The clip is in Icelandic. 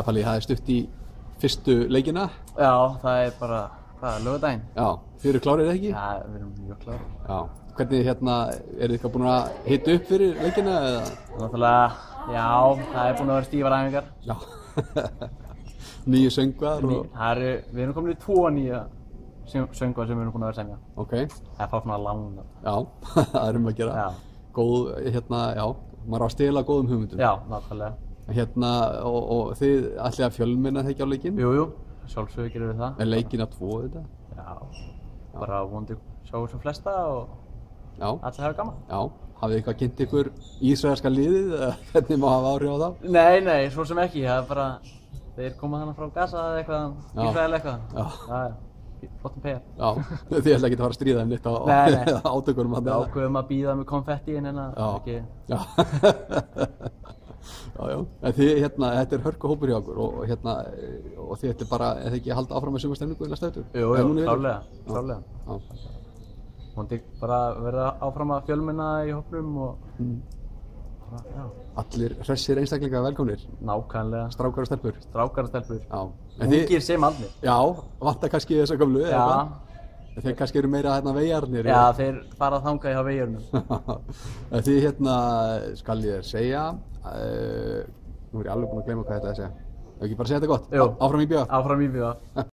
Palli, það stutt í fyrstu leikina. Já, það bara, laugardaginn. Já, þið eru klárir eða ekki? Já, við erum mjög klárir. Já, hvernig eru þið búin að hita upp fyrir leikina eða? Náttúrulega, já, það búin að vera stífar æfingar. Já, nýju söngvar og... Við erum komin í 2 nýja söngvar sem við erum búin að vera að semja. Ok. Það fara svona lána. Já, það að gera. Já. Góð, já, maður á að stela góðum hugmyndum. Já, náttúrulega. Og þið ætlið að fjölmenna það ekki á leikinn? Jú, sjálfsögur gerum við það. Er leikinn að 2 þetta? Já, bara vonandi sjáum sem flesta og allir hafa gaman. Já, hafið þið eitthvað kynnt ykkur ísraelska liðið eða hvernig má hafa áhrif á það? Nei, svo sem ekki, það bara, þeir koma þarna frá Gaza eða eitthvað, Ísrael eitthvað. Já, flottum PR. Já, þið ætla ekki að fara að stríða þeim neitt á átökunum. Við ákveðum að bíða með konfettíinn ekki. Já, en þið, þetta hörkuhópur hjá okkur og þið ætli bara, eða ekki að halda áfram með sumarstemningu í næsta vetur? Jú, klárlega. Vonandi bara verða áfram að fjölmenna í hópnum og Allir hressir einstaklingar velkomnir? Nákvæmlega. Strákar og stelpur? Strákar og stelpur. Já. Ungir sem aldnir. Já, vantar kannski þessa gömlu eða eitthvað? Þeir kannski eru meira veijarnir? Já, þeir fara að þanga hjá veijarnum. Þið skal ég þér segja, nú er ég alveg búinn að gleyma hvað þetta er að segja. Ef ekki bara segja þetta gott? Jú. Áfram í BA? Áfram í BA.